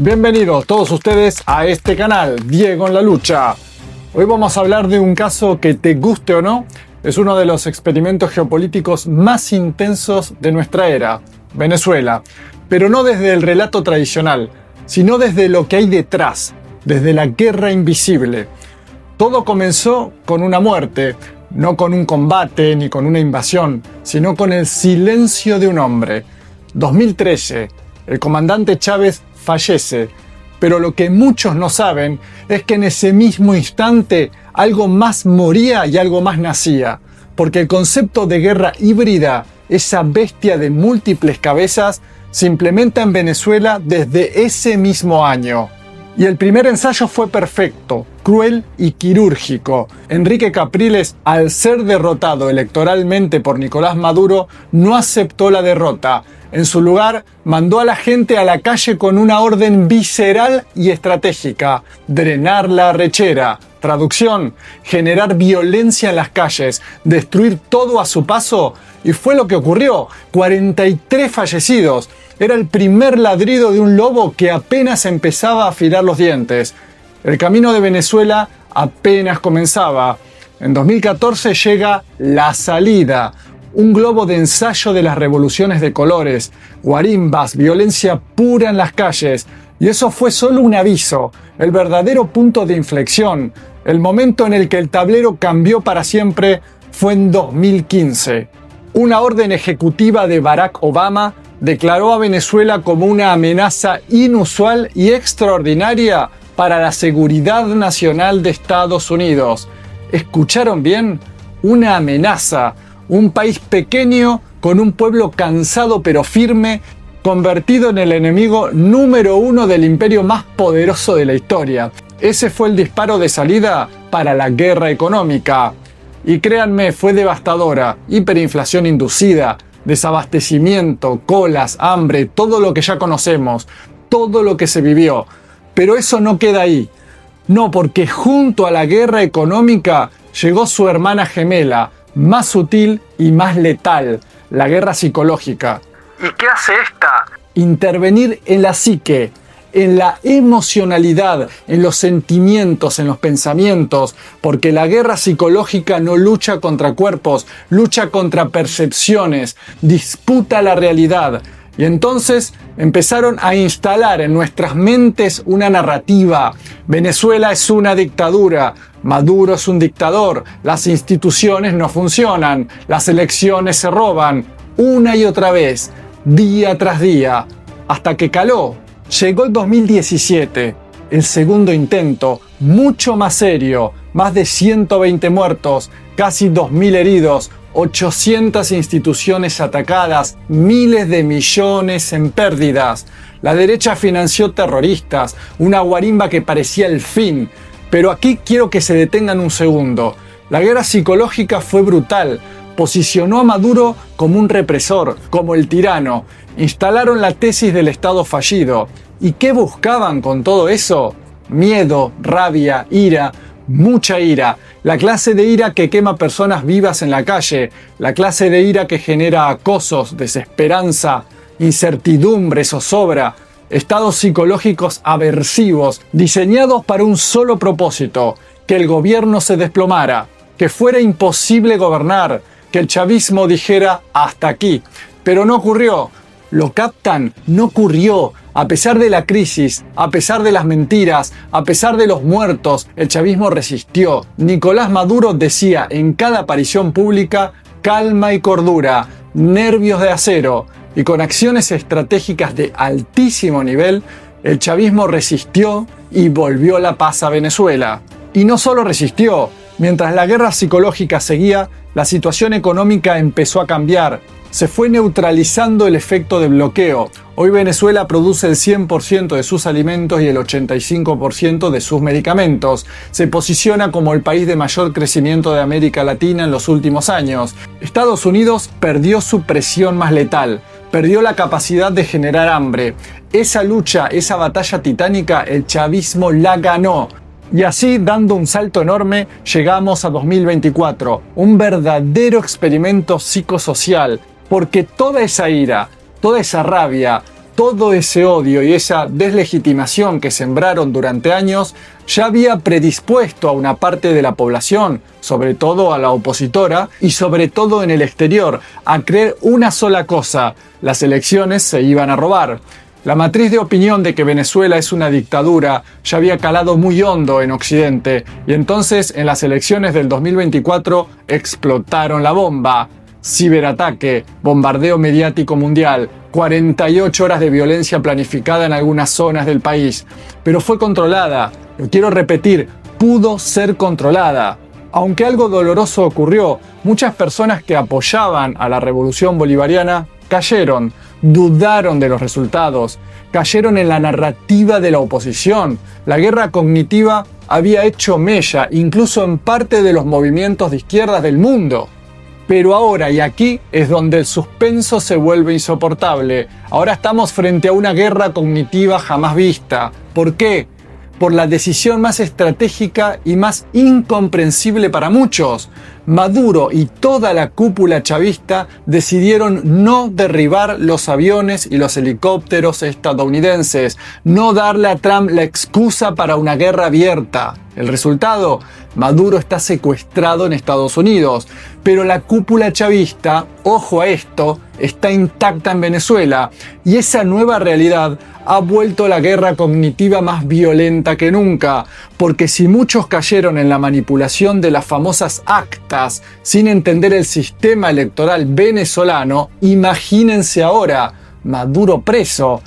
Bienvenidos todos ustedes a este canal, Diego en la Lucha. Hoy vamos a hablar de un caso que, te guste o no, es uno de los experimentos geopolíticos más intensos de nuestra era, Venezuela. Pero no desde el relato tradicional, sino desde lo que hay detrás, desde la guerra invisible. Todo comenzó con una muerte, no con un combate ni con una invasión, sino con el silencio de un hombre. 2013, el comandante Chávez fallece, pero lo que muchos no saben es que en ese mismo instante algo más moría y algo más nacía, porque el concepto de guerra híbrida, esa bestia de múltiples cabezas, se implementa en Venezuela desde ese mismo año. Y el primer ensayo fue perfecto, cruel y quirúrgico. Enrique Capriles, al ser derrotado electoralmente por Nicolás Maduro, no aceptó la derrota. En su lugar, mandó a la gente a la calle con una orden visceral y estratégica: drenar la arrechera. Traducción: generar violencia en las calles, destruir todo a su paso. Y fue lo que ocurrió. 43 fallecidos. Era el primer ladrido de un lobo que apenas empezaba a afilar los dientes. El camino de Venezuela apenas comenzaba. En 2014 llega La Salida, un globo de ensayo de las revoluciones de colores, guarimbas, violencia pura en las calles. Y eso fue solo un aviso, el verdadero punto de inflexión. El momento en el que el tablero cambió para siempre fue en 2015. Una orden ejecutiva de Barack Obama declaró a Venezuela como una amenaza inusual y extraordinaria para la seguridad nacional de Estados Unidos. ¿Escucharon bien? Una amenaza. Un país pequeño con un pueblo cansado pero firme, convertido en el enemigo número uno del imperio más poderoso de la historia. Ese fue el disparo de salida para la guerra económica. Y créanme, fue devastadora. Hiperinflación inducida, desabastecimiento, colas, hambre, todo lo que ya conocemos, todo lo que se vivió. Pero eso no queda ahí. No, porque junto a la guerra económica llegó su hermana gemela, más sutil y más letal, la guerra psicológica. ¿Y qué hace esta? Intervenir en la psique, en la emocionalidad, en los sentimientos, en los pensamientos, porque la guerra psicológica no lucha contra cuerpos, lucha contra percepciones, disputa la realidad. Y entonces empezaron a instalar en nuestras mentes una narrativa. Venezuela es una dictadura, Maduro es un dictador, las instituciones no funcionan, las elecciones se roban, una y otra vez, día tras día, hasta que caló. Llegó el 2017, el segundo intento, mucho más serio, más de 120 muertos, casi 2.000 heridos, 800 instituciones atacadas, miles de millones en pérdidas. La derecha financió terroristas, una guarimba que parecía el fin. Pero aquí quiero que se detengan un segundo. La guerra psicológica fue brutal. Posicionó a Maduro como un represor, como el tirano. Instalaron la tesis del Estado fallido. ¿Y qué buscaban con todo eso? Miedo, rabia, ira, mucha ira. La clase de ira que quema personas vivas en la calle. La clase de ira que genera acosos, desesperanza, incertidumbre, zozobra. Estados psicológicos aversivos, diseñados para un solo propósito: que el gobierno se desplomara, que fuera imposible gobernar, que el chavismo dijera hasta aquí. Pero no ocurrió. ¿Lo captan? No ocurrió. A pesar de la crisis, a pesar de las mentiras, a pesar de los muertos, el chavismo resistió. Nicolás Maduro decía en cada aparición pública: calma y cordura, nervios de acero. Y con acciones estratégicas de altísimo nivel, el chavismo resistió y volvió la paz a Venezuela. Y no solo resistió. Mientras la guerra psicológica seguía, la situación económica empezó a cambiar. Se fue neutralizando el efecto de bloqueo. Hoy Venezuela produce el 100% de sus alimentos y el 85% de sus medicamentos. Se posiciona como el país de mayor crecimiento de América Latina en los últimos años. Estados Unidos perdió su presión más letal. Perdió la capacidad de generar hambre. Esa lucha, esa batalla titánica, el chavismo la ganó. Y así, dando un salto enorme, llegamos a 2024. Un verdadero experimento psicosocial. Porque toda esa ira, toda esa rabia, todo ese odio y esa deslegitimación que sembraron durante años ya había predispuesto a una parte de la población, sobre todo a la opositora y sobre todo en el exterior, a creer una sola cosa: las elecciones se iban a robar. La matriz de opinión de que Venezuela es una dictadura ya había calado muy hondo en Occidente, y entonces en las elecciones del 2024 explotaron la bomba. Ciberataque, bombardeo mediático mundial, 48 horas de violencia planificada en algunas zonas del país. Pero fue controlada. Lo quiero repetir, pudo ser controlada. Aunque algo doloroso ocurrió, muchas personas que apoyaban a la revolución bolivariana cayeron, dudaron de los resultados, cayeron en la narrativa de la oposición. La guerra cognitiva había hecho mella, incluso en parte de los movimientos de izquierdas del mundo. Pero ahora y aquí es donde el suspenso se vuelve insoportable. Ahora estamos frente a una guerra cognitiva jamás vista. ¿Por qué? Por la decisión más estratégica y más incomprensible para muchos. Maduro y toda la cúpula chavista decidieron no derribar los aviones y los helicópteros estadounidenses, no darle a Trump la excusa para una guerra abierta. El resultado: Maduro está secuestrado en Estados Unidos, pero la cúpula chavista, ojo a esto, está intacta en Venezuela, y esa nueva realidad ha vuelto la guerra cognitiva más violenta que nunca, porque si muchos cayeron en la manipulación de las famosas actas sin entender el sistema electoral venezolano, imagínense ahora, Maduro preso.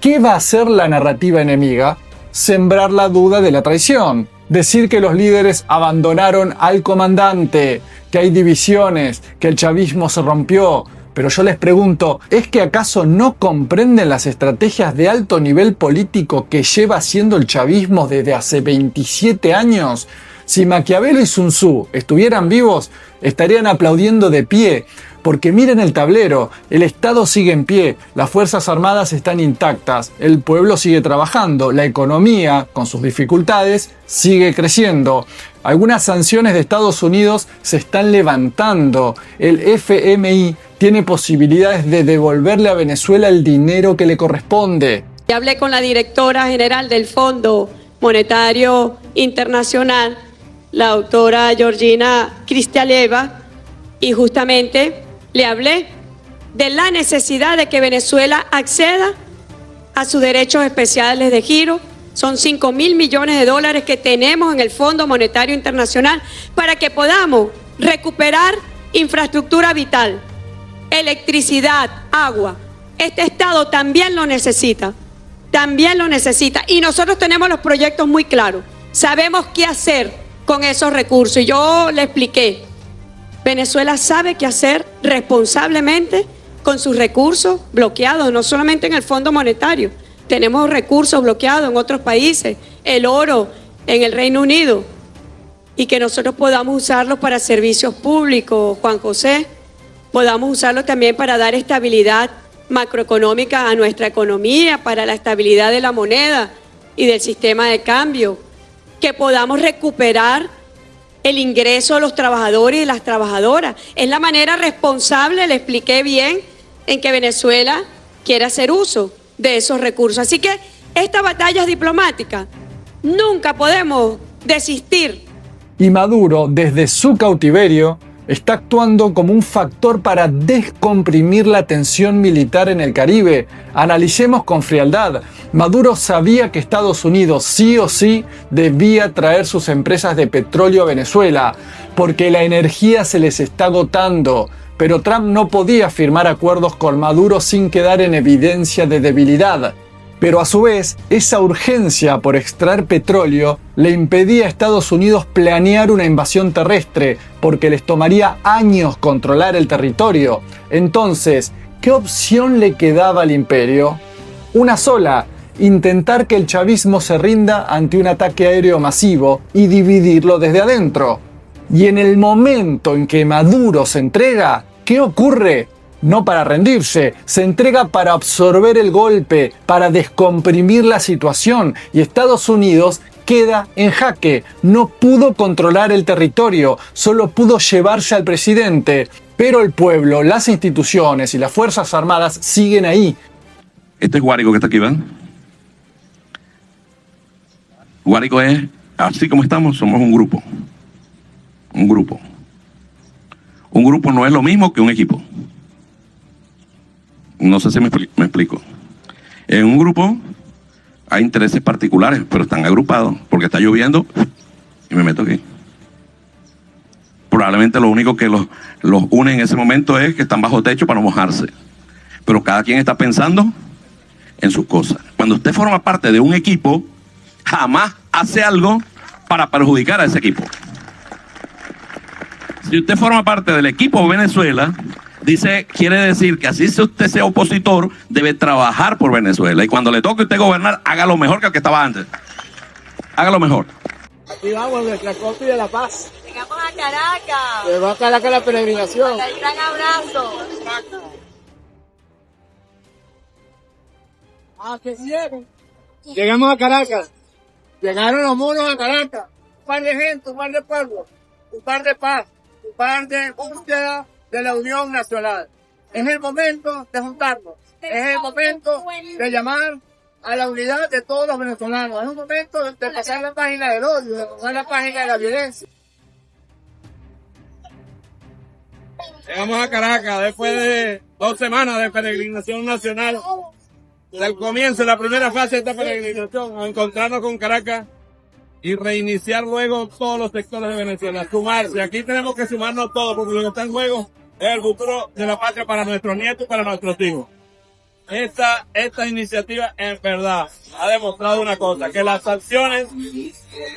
¿Qué va a hacer la narrativa enemiga? Sembrar la duda de la traición. Decir que los líderes abandonaron al comandante, que hay divisiones, que el chavismo se rompió. Pero yo les pregunto, ¿es que acaso no comprenden las estrategias de alto nivel político que lleva haciendo el chavismo desde hace 27 años? Si Maquiavelo y Sun Tzu estuvieran vivos, estarían aplaudiendo de pie. Porque miren el tablero, el Estado sigue en pie, las Fuerzas Armadas están intactas, el pueblo sigue trabajando, la economía, con sus dificultades, sigue creciendo. Algunas sanciones de Estados Unidos se están levantando. El FMI tiene posibilidades de devolverle a Venezuela el dinero que le corresponde. Hablé con la directora general del Fondo Monetario Internacional, la doctora Georgina Kristalieva, y justamente le hablé de la necesidad de que Venezuela acceda a sus derechos especiales de giro. Son 5.000 millones de dólares que tenemos en el Fondo Monetario Internacional para que podamos recuperar infraestructura vital, electricidad, agua. Este Estado también lo necesita, y nosotros tenemos los proyectos muy claros. Sabemos qué hacer con esos recursos, y yo le expliqué. Venezuela sabe qué hacer responsablemente con sus recursos bloqueados, no solamente en el Fondo Monetario. Tenemos recursos bloqueados en otros países, el oro en el Reino Unido, y que nosotros podamos usarlos para servicios públicos, Juan José, podamos usarlos también para dar estabilidad macroeconómica a nuestra economía, para la estabilidad de la moneda y del sistema de cambio, que podamos recuperar el ingreso de los trabajadores y las trabajadoras. Es la manera responsable, le expliqué bien, en que Venezuela quiere hacer uso de esos recursos. Así que esta batalla es diplomática. Nunca podemos desistir. Y Maduro, desde su cautiverio, está actuando como un factor para descomprimir la tensión militar en el Caribe. Analicemos con frialdad. Maduro sabía que Estados Unidos sí o sí debía traer sus empresas de petróleo a Venezuela, porque la energía se les está agotando. Pero Trump no podía firmar acuerdos con Maduro sin quedar en evidencia de debilidad. Pero a su vez, esa urgencia por extraer petróleo le impedía a Estados Unidos planear una invasión terrestre, porque les tomaría años controlar el territorio. Entonces, ¿qué opción le quedaba al imperio? Una sola: intentar que el chavismo se rinda ante un ataque aéreo masivo y dividirlo desde adentro. Y en el momento en que Maduro se entrega, ¿qué ocurre? No para rendirse, se entrega para absorber el golpe, para descomprimir la situación, y Estados Unidos queda en jaque. No pudo controlar el territorio, solo pudo llevarse al presidente. Pero el pueblo, las instituciones y las Fuerzas Armadas siguen ahí. Este es Guárico que está aquí, ¿verdad? Guárico es, así como estamos, somos un grupo. Un grupo. Un grupo no es lo mismo que un equipo. No sé si me explico. En un grupo hay intereses particulares, pero están agrupados, porque está lloviendo y me meto aquí. Probablemente lo único que los une en ese momento es que están bajo techo para no mojarse. Pero cada quien está pensando en sus cosas. Cuando usted forma parte de un equipo, jamás hace algo para perjudicar a ese equipo. Si usted forma parte del equipo Venezuela, quiere decir que así si usted sea opositor, debe trabajar por Venezuela. Y cuando le toque a usted gobernar, haga lo mejor que el que estaba antes. Haga lo mejor. Aquí vamos, nuestra copia de La Paz. Llegamos a Caracas. Llegó a Caracas la peregrinación. Un gran abrazo. ¿Qué hicieron? Llegamos a Caracas. Llegaron los monos a Caracas. Un par de gente, un par de pueblos, un par de paz, un par de búsqueda de la unión nacional. Es el momento de juntarnos. Es el momento de llamar a la unidad de todos los venezolanos. Es un momento de pasar la página del odio, de pasar la página de la violencia. Llegamos a Caracas después de 2 semanas de peregrinación nacional. Del comienzo, la primera fase de esta peregrinación, a encontrarnos con Caracas y reiniciar luego todos los sectores de Venezuela. Sumarse. Aquí tenemos que sumarnos todos, porque lo que está en juego es el futuro de la patria para nuestros nietos y para nuestros hijos. Esta iniciativa en verdad ha demostrado una cosa, que las sanciones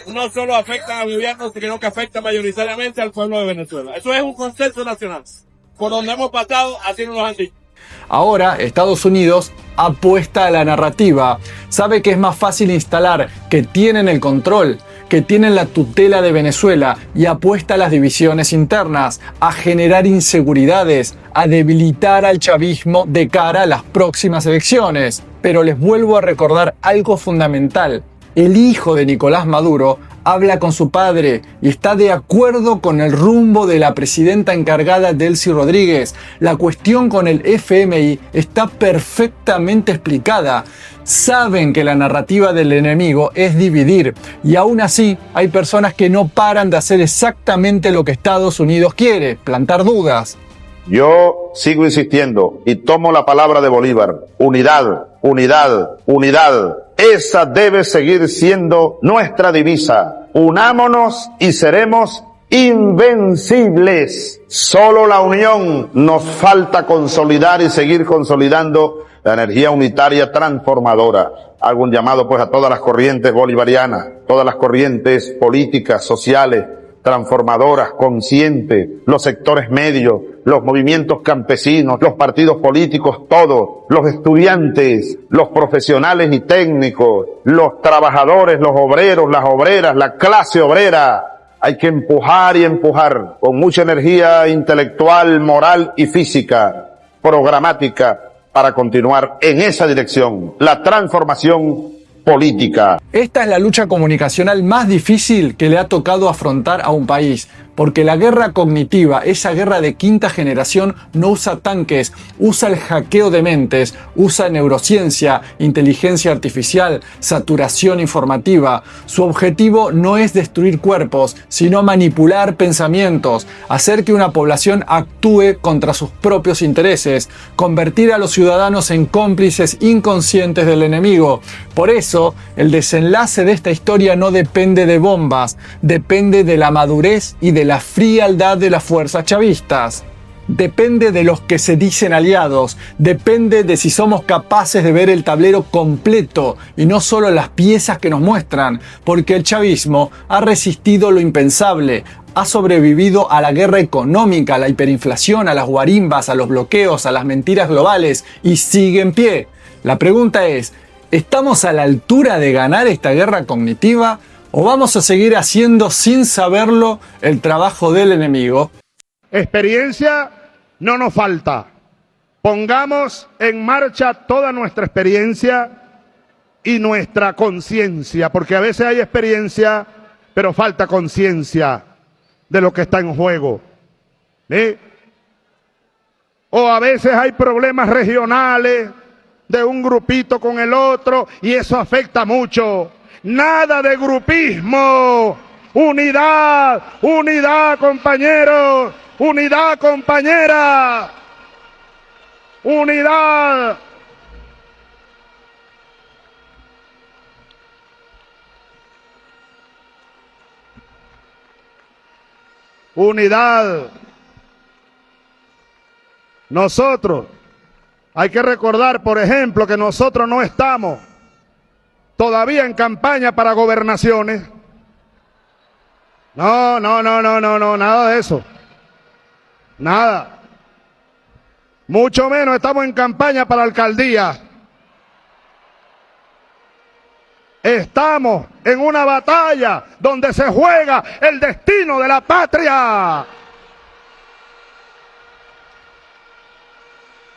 no solo afectan al gobierno, sino que afectan mayoritariamente al pueblo de Venezuela. Eso es un consenso nacional. Por donde hemos pasado, así nos lo han dicho. Ahora, Estados Unidos apuesta a la narrativa. Sabe que es más fácil instalar que tienen el control, que tienen la tutela de Venezuela, y apuesta a las divisiones internas, a generar inseguridades, a debilitar al chavismo de cara a las próximas elecciones. Pero les vuelvo a recordar algo fundamental. El hijo de Nicolás Maduro habla con su padre y está de acuerdo con el rumbo de la presidenta encargada Delcy Rodríguez. La cuestión con el FMI está perfectamente explicada. Saben que la narrativa del enemigo es dividir, y aún así hay personas que no paran de hacer exactamente lo que Estados Unidos quiere, plantar dudas. Yo sigo insistiendo y tomo la palabra de Bolívar. Unidad, unidad, unidad. Esa debe seguir siendo nuestra divisa. Unámonos y seremos invencibles. Solo la unión nos falta consolidar y seguir consolidando la energía unitaria transformadora. Hago un llamado pues a todas las corrientes bolivarianas, todas las corrientes políticas, sociales, transformadoras, conscientes, los sectores medios, los movimientos campesinos, los partidos políticos, todos, los estudiantes, los profesionales y técnicos, los trabajadores, los obreros, las obreras, la clase obrera. Hay que empujar y empujar con mucha energía intelectual, moral y física, programática, para continuar en esa dirección, la transformación política. Esta es la lucha comunicacional más difícil que le ha tocado afrontar a un país, porque la guerra cognitiva, esa guerra de quinta generación, no usa tanques, usa el hackeo de mentes, usa neurociencia, inteligencia artificial, saturación informativa. Su objetivo no es destruir cuerpos, sino manipular pensamientos, hacer que una población actúe contra sus propios intereses, convertir a los ciudadanos en cómplices inconscientes del enemigo. Por eso, el desenlace de esta historia no depende de bombas, depende de la madurez y de la frialdad de las fuerzas chavistas. Depende de los que se dicen aliados, depende de si somos capaces de ver el tablero completo y no solo las piezas que nos muestran, porque el chavismo ha resistido lo impensable, ha sobrevivido a la guerra económica, a la hiperinflación, a las guarimbas, a los bloqueos, a las mentiras globales, y sigue en pie. La pregunta es, ¿estamos a la altura de ganar esta guerra cognitiva o vamos a seguir haciendo sin saberlo el trabajo del enemigo? Experiencia no nos falta. Pongamos en marcha toda nuestra experiencia y nuestra conciencia, porque a veces hay experiencia, pero falta conciencia de lo que está en juego. ¿Sí? O a veces hay problemas regionales, de un grupito con el otro, y eso afecta mucho. Nada de grupismo. Unidad, unidad, compañeros. Unidad, compañera. Unidad. Unidad. Nosotros, hay que recordar, por ejemplo, que nosotros no estamos todavía en campaña para gobernaciones. No, nada de eso. Nada. Mucho menos estamos en campaña para alcaldía. Estamos en una batalla donde se juega el destino de la patria.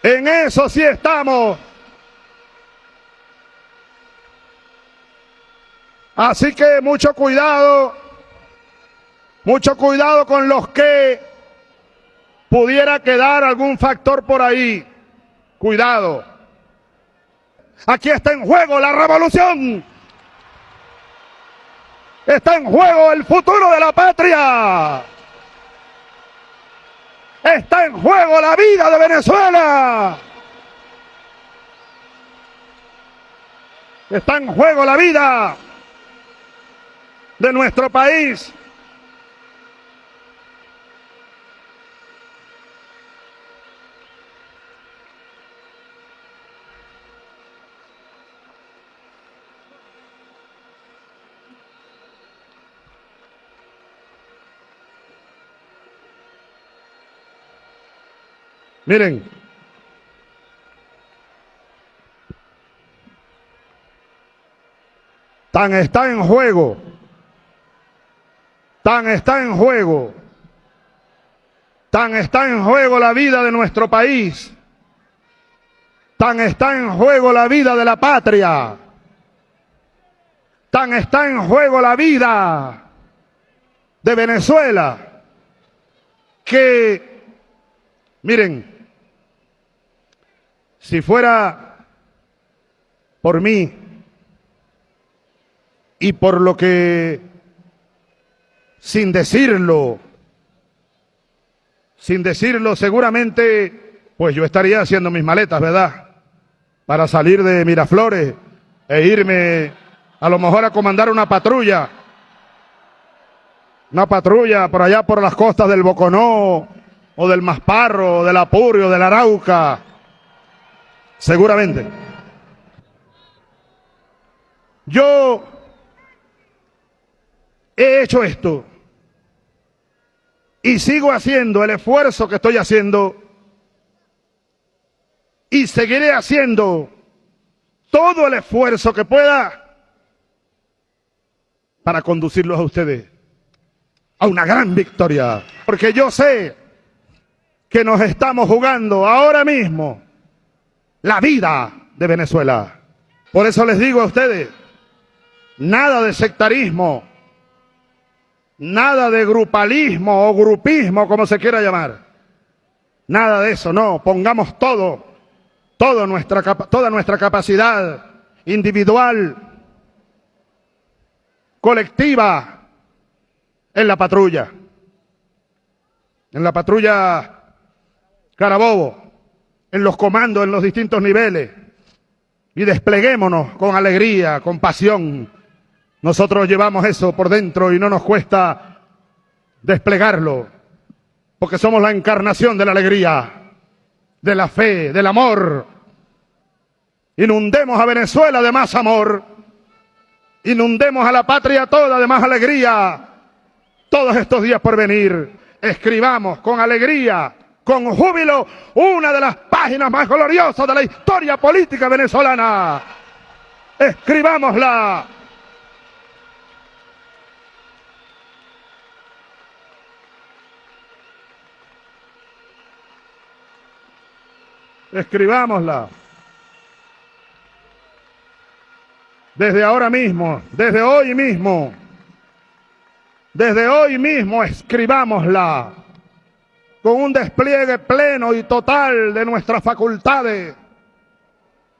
En eso sí estamos. Así que mucho cuidado con los que pudiera quedar algún factor por ahí. Cuidado. Aquí está en juego la revolución. Está en juego el futuro de la patria. Está en juego la vida de Venezuela. Está en juego la vida de nuestro país. Miren, tan está en juego la vida de nuestro país, tan está en juego la vida de la patria, tan está en juego la vida de Venezuela, que, miren, si fuera por mí y por lo que, sin decirlo, seguramente, pues yo estaría haciendo mis maletas, ¿verdad? Para salir de Miraflores e irme a lo mejor a comandar una patrulla por allá por las costas del Boconó, o del Masparro, o del Apure, o del Arauca, seguramente. Yo he hecho esto y sigo haciendo el esfuerzo que estoy haciendo y seguiré haciendo todo el esfuerzo que pueda para conducirlos a ustedes a una gran victoria, porque yo sé que nos estamos jugando ahora mismo la vida de Venezuela. Por eso les digo a ustedes, nada de sectarismo, nada de grupalismo o grupismo, como se quiera llamar. Nada de eso, no. Pongamos toda nuestra capacidad individual, colectiva, en la patrulla Carabobo, en los comandos, en los distintos niveles, y despleguémonos con alegría, con pasión. Nosotros llevamos eso por dentro y no nos cuesta desplegarlo, porque somos la encarnación de la alegría, de la fe, del amor. Inundemos a Venezuela de más amor, inundemos a la patria toda de más alegría. Todos estos días por venir, escribamos con alegría, con júbilo, una de las páginas más gloriosas de la historia política venezolana. Escribámosla. Escribámosla. Desde ahora mismo, desde hoy mismo escribámosla con un despliegue pleno y total de nuestras facultades,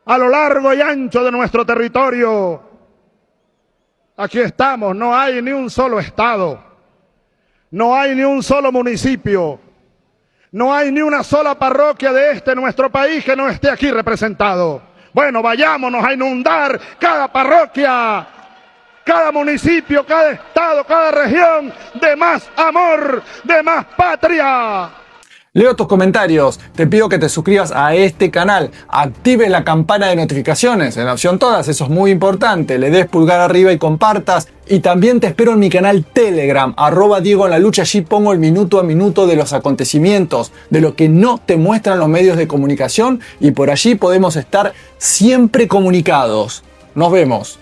a lo largo y ancho de nuestro territorio. Aquí estamos, no hay ni un solo estado, no hay ni un solo municipio, no hay ni una sola parroquia de nuestro país que no esté aquí representado. Bueno, vayámonos a inundar cada parroquia, cada municipio, cada estado, cada región de más amor, de más patria. Leo tus comentarios, te pido que te suscribas a este canal, actives la campana de notificaciones en la opción todas, eso es muy importante, le des pulgar arriba y compartas, y también te espero en mi canal Telegram, @Diego en la Lucha, allí pongo el minuto a minuto de los acontecimientos, de lo que no te muestran los medios de comunicación, y por allí podemos estar siempre comunicados. Nos vemos.